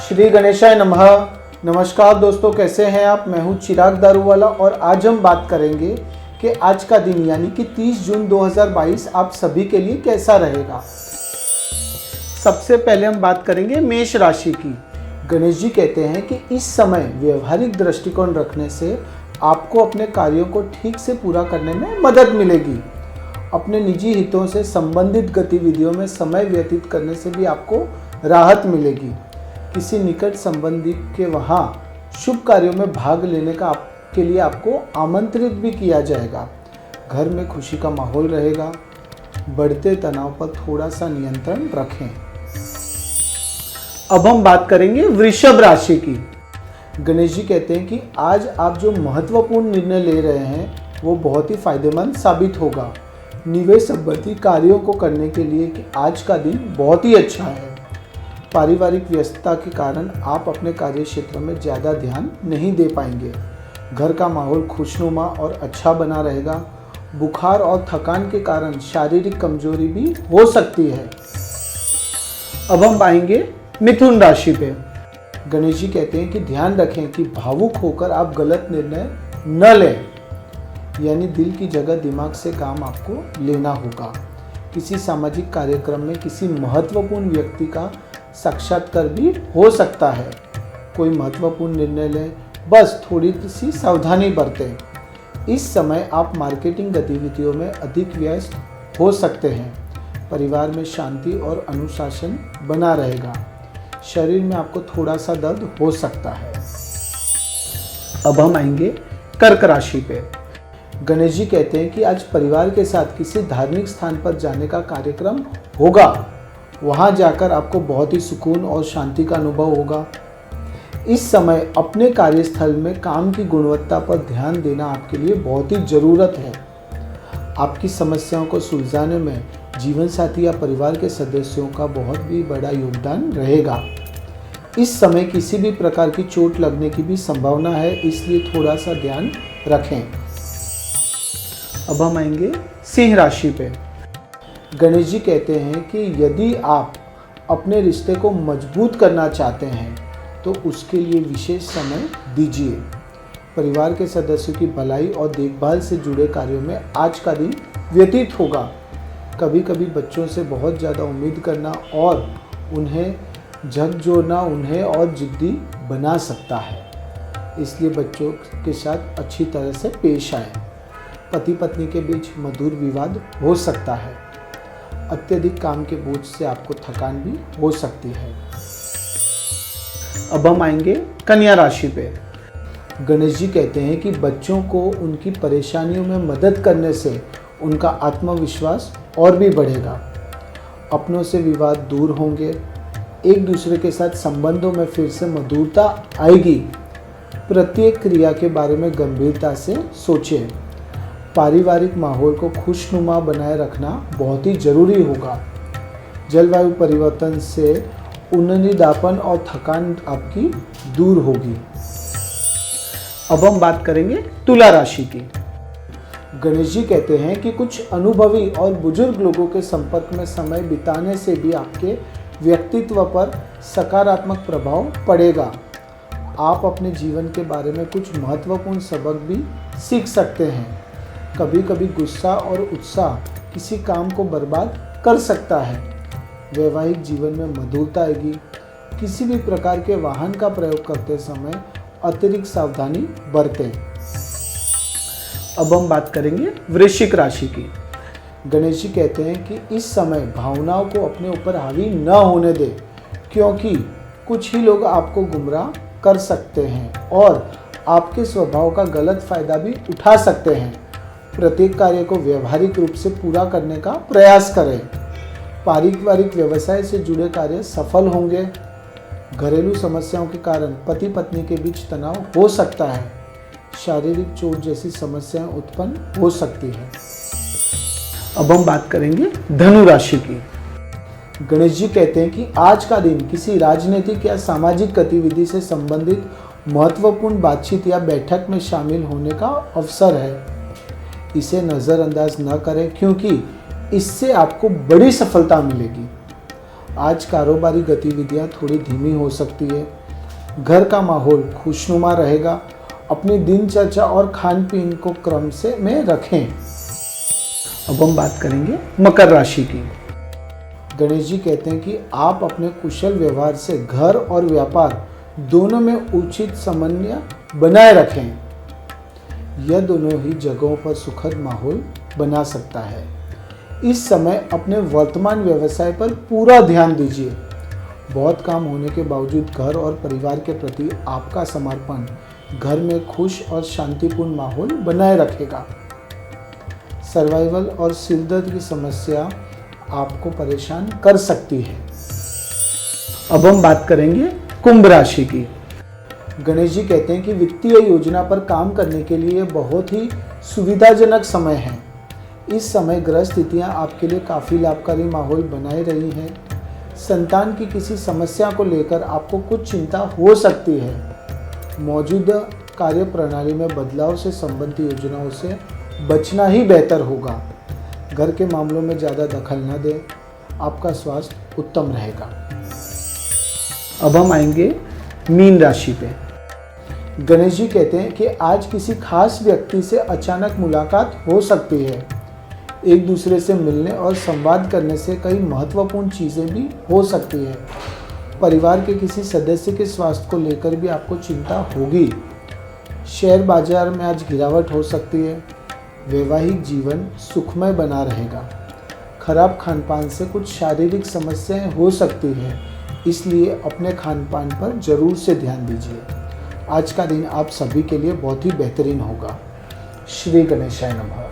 श्री गणेशाय नमः। नमस्कार दोस्तों, कैसे हैं आप। मैं हूं चिराग दारूवाला और आज हम बात करेंगे कि आज का दिन यानी कि 30 जून 2022 आप सभी के लिए कैसा रहेगा। सबसे पहले हम बात करेंगे मेष राशि की। गणेश जी कहते हैं कि इस समय व्यवहारिक दृष्टिकोण रखने से आपको अपने कार्यों को ठीक से पूरा करने में मदद मिलेगी। अपने निजी हितों से संबंधित गतिविधियों में समय व्यतीत करने से भी आपको राहत मिलेगी। किसी निकट संबंधी के वहाँ शुभ कार्यों में भाग लेने का आपके लिए आपको आमंत्रित भी किया जाएगा। घर में खुशी का माहौल रहेगा। बढ़ते तनाव पर थोड़ा सा नियंत्रण रखें। अब हम बात करेंगे वृषभ राशि की। गणेश जी कहते हैं कि आज आप जो महत्वपूर्ण निर्णय ले रहे हैं वो बहुत ही फायदेमंद साबित होगा। निवेश संबंधी कार्यों को करने के लिए आज का दिन बहुत ही अच्छा है। पारिवारिक व्यस्तता के कारण आप अपने कार्य क्षेत्र में ज़्यादा ध्यान नहीं दे पाएंगे। घर का माहौल खुशनुमा और अच्छा बना रहेगा। बुखार और थकान के कारण शारीरिक कमजोरी भी हो सकती है। अब हम आएंगे मिथुन राशि पे। गणेश जी कहते हैं कि ध्यान रखें कि भावुक होकर आप गलत निर्णय न लें, यानी दिल की जगह दिमाग से काम आपको लेना होगा। किसी सामाजिक कार्यक्रम में किसी महत्वपूर्ण व्यक्ति का साक्षात्कार भी हो सकता है। कोई महत्वपूर्ण निर्णय लें, बस थोड़ी सी सावधानी बरतें। इस समय आप मार्केटिंग गतिविधियों में अधिक व्यस्त हो सकते हैं। परिवार में शांति और अनुशासन बना रहेगा। शरीर में आपको थोड़ा सा दर्द हो सकता है। अब हम आएंगे कर्क राशि पे। गणेश जी कहते हैं कि आज परिवार के साथ किसी धार्मिक स्थान पर जाने का कार्यक्रम होगा। वहां जाकर आपको बहुत ही सुकून और शांति का अनुभव होगा। इस समय अपने कार्यस्थल में काम की गुणवत्ता पर ध्यान देना आपके लिए बहुत ही ज़रूरत है। आपकी समस्याओं को सुलझाने में जीवन साथी या परिवार के सदस्यों का बहुत भी बड़ा योगदान रहेगा। इस समय किसी भी प्रकार की चोट लगने की भी संभावना है, इसलिए थोड़ा सा ध्यान रखें। अब हम आएंगे सिंह राशि पे। गणेश जी कहते हैं कि यदि आप अपने रिश्ते को मजबूत करना चाहते हैं तो उसके लिए विशेष समय दीजिए। परिवार के सदस्यों की भलाई और देखभाल से जुड़े कार्यों में आज का दिन व्यतीत होगा। कभी कभी बच्चों से बहुत ज़्यादा उम्मीद करना और उन्हें झकझोरना उन्हें और जिद्दी बना सकता है, इसलिए बच्चों के साथ अच्छी तरह से पेश आए। पति पत्नी के बीच मधुर विवाद हो सकता है। अत्यधिक काम के बोझ से आपको थकान भी हो सकती है। अब हम आएंगे कन्या राशि पे। गणेश जी कहते हैं कि बच्चों को उनकी परेशानियों में मदद करने से उनका आत्मविश्वास और भी बढ़ेगा। अपनों से विवाद दूर होंगे। एक दूसरे के साथ संबंधों में फिर से मधुरता आएगी। प्रत्येक क्रिया के बारे में गंभीरता से सोचें। पारिवारिक माहौल को खुशनुमा बनाए रखना बहुत ही जरूरी होगा। जलवायु परिवर्तन से उन्नीदापन और थकान आपकी दूर होगी। अब हम बात करेंगे तुला राशि की। गणेश जी कहते हैं कि कुछ अनुभवी और बुजुर्ग लोगों के संपर्क में समय बिताने से भी आपके व्यक्तित्व पर सकारात्मक प्रभाव पड़ेगा। आप अपने जीवन के बारे में कुछ महत्वपूर्ण सबक भी सीख सकते हैं। कभी कभी गुस्सा और उत्साह किसी काम को बर्बाद कर सकता है। वैवाहिक जीवन में मधुरता आएगी। किसी भी प्रकार के वाहन का प्रयोग करते समय अतिरिक्त सावधानी बरतें। अब हम बात करेंगे वृश्चिक राशि की। गणेश जी कहते हैं कि इस समय भावनाओं को अपने ऊपर हावी न होने दें, क्योंकि कुछ ही लोग आपको गुमराह कर सकते हैं और आपके स्वभाव का गलत फायदा भी उठा सकते हैं। प्रत्येक कार्य को व्यवहारिक रूप से पूरा करने का प्रयास करें। पारिवारिक व्यवसाय से जुड़े कार्य सफल होंगे। घरेलू समस्याओं के कारण पति पत्नी के बीच तनाव हो सकता है। शारीरिक चोट जैसी समस्याएं उत्पन्न हो सकती है। अब हम बात करेंगे धनु राशि की। गणेश जी कहते हैं कि आज का दिन किसी राजनीतिक या सामाजिक गतिविधि से संबंधित महत्वपूर्ण बातचीत या बैठक में शामिल होने का अवसर है। इसे नज़रअंदाज न करें, क्योंकि इससे आपको बड़ी सफलता मिलेगी। आज कारोबारी गतिविधियां थोड़ी धीमी हो सकती है। घर का माहौल खुशनुमा रहेगा। अपनी दिनचर्या और खान पीन को क्रम से में रखें। अब हम बात करेंगे मकर राशि की। गणेश जी कहते हैं कि आप अपने कुशल व्यवहार से घर और व्यापार दोनों में उचित समन्वय बनाए रखें। यह दोनों ही जगहों पर सुखद माहौल बना सकता है। इस समय अपने वर्तमान व्यवसाय पर पूरा ध्यान दीजिए। बहुत काम होने के बावजूद घर और परिवार के प्रति आपका समर्पण घर में खुश और शांतिपूर्ण माहौल बनाए रखेगा। सर्वाइवल और सिरदर्द की समस्या आपको परेशान कर सकती है। अब हम बात करेंगे कुंभ राशि की। गणेश जी कहते हैं कि वित्तीय योजना पर काम करने के लिए बहुत ही सुविधाजनक समय है। इस समय ग्रह स्थितियाँ आपके लिए काफ़ी लाभकारी माहौल बनाए रही हैं। संतान की किसी समस्या को लेकर आपको कुछ चिंता हो सकती है। मौजूदा कार्य प्रणाली में बदलाव से संबंधित योजनाओं से बचना ही बेहतर होगा। घर के मामलों में ज़्यादा दखल न दें, आपका स्वास्थ्य उत्तम रहेगा। अब हम आएंगे मीन राशि पे। गणेश जी कहते हैं कि आज किसी खास व्यक्ति से अचानक मुलाकात हो सकती है। एक दूसरे से मिलने और संवाद करने से कई महत्वपूर्ण चीज़ें भी हो सकती है। परिवार के किसी सदस्य के स्वास्थ्य को लेकर भी आपको चिंता होगी। शेयर बाजार में आज गिरावट हो सकती है। वैवाहिक जीवन सुखमय बना रहेगा। खराब खानपान से कुछ शारीरिक समस्याएं हो सकती हैं, इसलिए अपने खानपान पर जरूर से ध्यान दीजिए। आज का दिन आप सभी के लिए बहुत ही बेहतरीन होगा। श्री गणेशाय नमः।